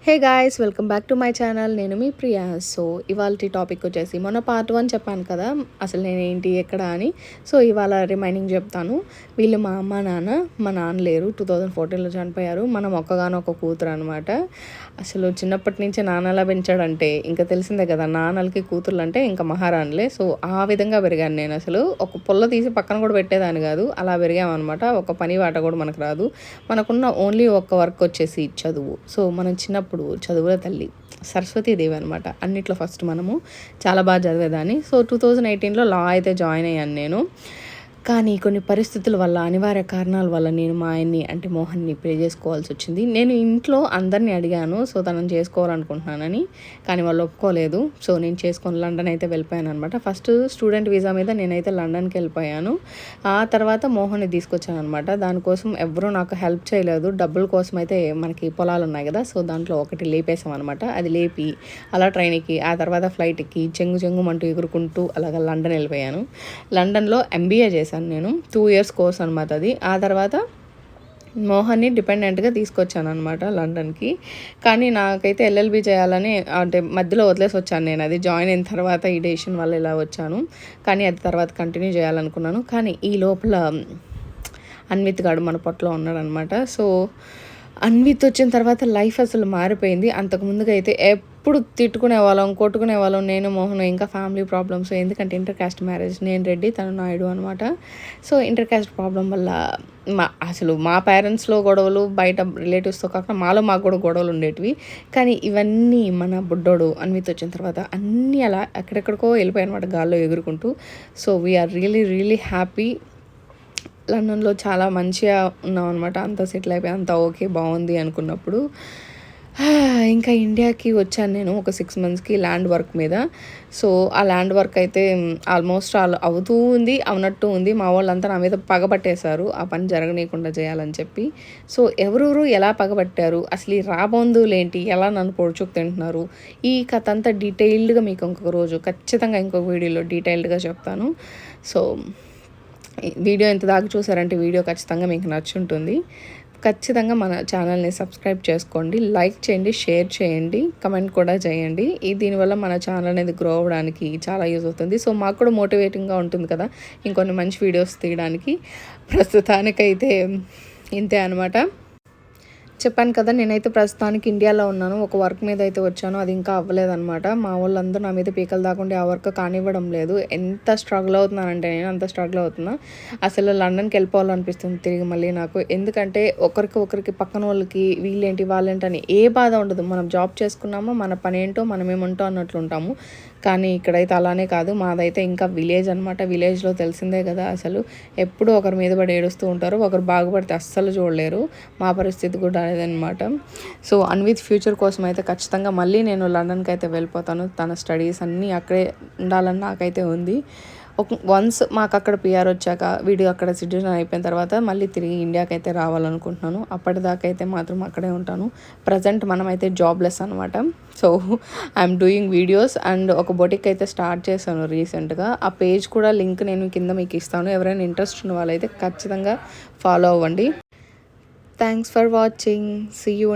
Hey guys, welcome back to my channel. నేను మీ Priya. So ఇవాళ topic వచ్చేసి మొన్న పార్ట్ 1 చెప్పాను కదా అసలు నేనేంటి ఎక్కడ అని. సో ఇవాళ రిమైనింగ్ చెప్తాను. వీళ్ళు మా అమ్మ నాన్న. మా నాన్న లేరు, 2014లో చనిపోయారు. మనం ఒక్కగానొక్క కూతురు అనమాట. అసలు చిన్నప్పటి నుంచి నాన్న ఎలా పెంచాడంటే ఇంకా తెలిసిందే కదా, నాన్నలకి కూతుర్లు అంటే ఇంకా మహారాణులే. సో ఆ విధంగా పెరిగాను నేను. అసలు ఒక పొల్ల తీసి పక్కన కూడా పెట్టేదాన్ని కాదు, అలా పెరిగామన్నమాట. ఒక పని వాట కూడా మనకు రాదు. మనకున్న ఓన్లీ ఒక్క వర్క్ వచ్చేసి చదువు. సో మనం చిన్నప్పుడు చదువుల తల్లి సరస్వతీదేవి అనమాట. అన్నిట్లో ఫస్ట్ మనము చాలా బాగా చదివేదాన్ని. సో 2018లో లా అయితే జాయిన్ అయ్యాను నేను. కానీ కొన్ని పరిస్థితుల వల్ల, అనివార్య కారణాల వల్ల నేను మా ఆయన్ని అంటే మోహన్ని పెళ్లి చేసుకోవాల్సి వచ్చింది. నేను ఇంట్లో అందరినీ అడిగాను సో తనని చేసుకోవాలనుకుంటున్నానని, కానీ వాళ్ళు ఒప్పుకోలేదు. సో నేను చేసుకొని లండన్ అయితే వెళ్ళిపోయాను అనమాట. ఫస్ట్ స్టూడెంట్ వీసా మీద నేనైతే లండన్కి వెళ్ళిపోయాను. ఆ తర్వాత మోహన్ని తీసుకొచ్చాను అనమాట. దానికోసం ఎవరూ నాకు హెల్ప్ చేయలేదు. డబ్బుల కోసం అయితే మనకి పొలాలు ఉన్నాయి కదా, సో దాంట్లో ఒకటి లేపేసాం అనమాట. అది లేపి అలా ట్రైన్కి, ఆ తర్వాత ఫ్లైట్కి చెంగుమంటూ ఎగురుకుంటూ అలాగ లండన్ వెళ్ళిపోయాను. లండన్లో ఎంబీఏ చేశాను నేను. 2 years కోర్స్ అనమాట అది. ఆ తర్వాత మోహన్ని డిపెండెంట్గా తీసుకొచ్చాను అనమాట లండన్కి. కానీ నాకైతే ఎల్ఎల్బి చేయాలని అంటే మధ్యలో వదిలేసి వచ్చాను నేను. అది జాయిన్ అయిన తర్వాత ఈ డెసిషన్ వల్ల ఇలా వచ్చాను. కానీ అది తర్వాత కంటిన్యూ చేయాలనుకున్నాను. కానీ ఈ లోపల అన్విత్ గాడు మన పొట్టలో ఉన్నాడనమాట. సో అన్విత్ వచ్చిన తర్వాత లైఫ్ అసలు మారిపోయింది. అంతకుముందుగా అయితే ఎప్పుడు తిట్టుకునే వాళ్ళం, కొట్టుకునే వాళ్ళం నేను మోహన్. ఇంకా ఫ్యామిలీ ప్రాబ్లమ్స్, ఎందుకంటే ఇంటర్ కాస్ట్ మ్యారేజ్. నేను రెడ్డి, తను నాయుడు అనమాట. సో ఇంటర్ కాస్ట్ ప్రాబ్లం వల్ల అసలు మా పేరెంట్స్లో గొడవలు, బయట రిలేటివ్స్తో కాకుండా మాకు కూడా గొడవలు ఉండేటివి. కానీ ఇవన్నీ మన బుడ్డోడు అన్విత్ వచ్చిన తర్వాత అన్నీ అలా ఎక్కడెక్కడికో వెళ్ళిపోయాయి అనమాట, గాల్లో ఎగురుకుంటూ. So we are really happy. లండన్లో చాలా మంచిగా ఉన్నాం అనమాట. అంతా సెటిల్ అయిపోయి అంతా ఓకే బాగుంది అనుకున్నప్పుడు ఇంకా ఇండియాకి వచ్చాను నేను ఒక 6 monthsకి ల్యాండ్ వర్క్ మీద. సో ఆ ల్యాండ్ వర్క్ అయితే ఆల్మోస్ట్ అవుతూ ఉంది, అవునట్టు ఉంది. మా వాళ్ళంతా నా మీద పగబట్టేశారు ఆ పని జరగనీయకుండా చేయాలని చెప్పి. సో ఎవరెవరు ఎలా పగబట్టారు, అసలు ఈ రాబంధువులు ఏంటి, ఎలా నన్ను పొడుచుకు తింటున్నారు, ఈ కథ అంతా డీటెయిల్డ్గా మీకు ఇంకొక రోజు ఖచ్చితంగా ఇంకొక వీడియోలో డీటెయిల్డ్గా చెప్తాను. సో వీడియో ఎంత దాకా చూసారంటే వీడియో ఖచ్చితంగా మీకు నచ్చుంటుంది. ఖచ్చితంగా మన ఛానల్ని సబ్స్క్రైబ్ చేసుకోండి, లైక్ చేయండి, షేర్ చేయండి, కమెంట్ కూడా చేయండి. దీనివల్ల మన ఛానల్ అనేది గ్రో అవ్వడానికి చాలా యూజ్ అవుతుంది. సో మాకు కూడా మోటివేటింగ్గా ఉంటుంది కదా ఇంకొన్ని మంచి వీడియోస్ తీయడానికి. ప్రస్తుతానికైతే ఇంతే అనమాట. చెప్పాను కదా, నేనైతే ప్రస్తుతానికి ఇండియాలో ఉన్నాను. ఒక వర్క్ మీద అయితే వచ్చాను, అది ఇంకా అవ్వలేదన్నమాట. మా వాళ్ళందరూ నా మీద పీకలు దాకుంటే ఆ వర్క్ కానివ్వడం లేదు. ఎంత స్ట్రగుల్ అవుతున్నానంటే నేను అంత స్ట్రగుల్ అవుతున్నా. అసలు లండన్కి వెళ్ళిపోవాలనిపిస్తుంది తిరిగి మళ్ళీ నాకు. ఎందుకంటే ఒకరికి పక్కన వాళ్ళకి వీళ్ళేంటి వాళ్ళేంటి అని ఏ బాధ ఉండదు. మనం జాబ్ చేసుకున్నామో మన పని ఏంటో మనం ఏముంటో అన్నట్లు ఉంటాము. కానీ ఇక్కడైతే అలానే కాదు. మాదైతే ఇంకా విలేజ్ అనమాట. విలేజ్లో తెలిసిందే కదా, అసలు ఎప్పుడూ ఒకరి మీద పడి ఏడుస్తూ ఉంటారు. ఒకరు బాగుపడితే అస్సలు చూడలేరు. మా పరిస్థితి కూడా అదేదనమాట. సో అన్విత్ ఫ్యూచర్ కోసం అయితే ఖచ్చితంగా మళ్ళీ నేను లండన్కి అయితే వెళ్ళిపోతాను. తన స్టడీస్ అన్నీ అక్కడే ఉండాలని నాకైతే ఉంది. వన్స్ మాకు అక్కడ పిఆర్ వచ్చాక, వీడియో అక్కడ సిటిజన్ అయిపోయిన తర్వాత మళ్ళీ తిరిగి ఇండియాకి అయితే రావాలనుకుంటున్నాను. అప్పటిదాకా అయితే మాత్రం అక్కడే ఉంటాను. ప్రజెంట్ మనమైతే జాబ్లెస్ అనమాట. So I'm doing videos and ఒక బొటిక్ అయితే స్టార్ట్ చేశాను రీసెంట్గా. ఆ పేజ్ కూడా లింక్ నేను కింద మీకు ఇస్తాను. ఎవరైనా ఇంట్రెస్ట్ ఉన్న వాళ్ళైతే ఖచ్చితంగా ఫాలో అవ్వండి. Thanks for watching. See you.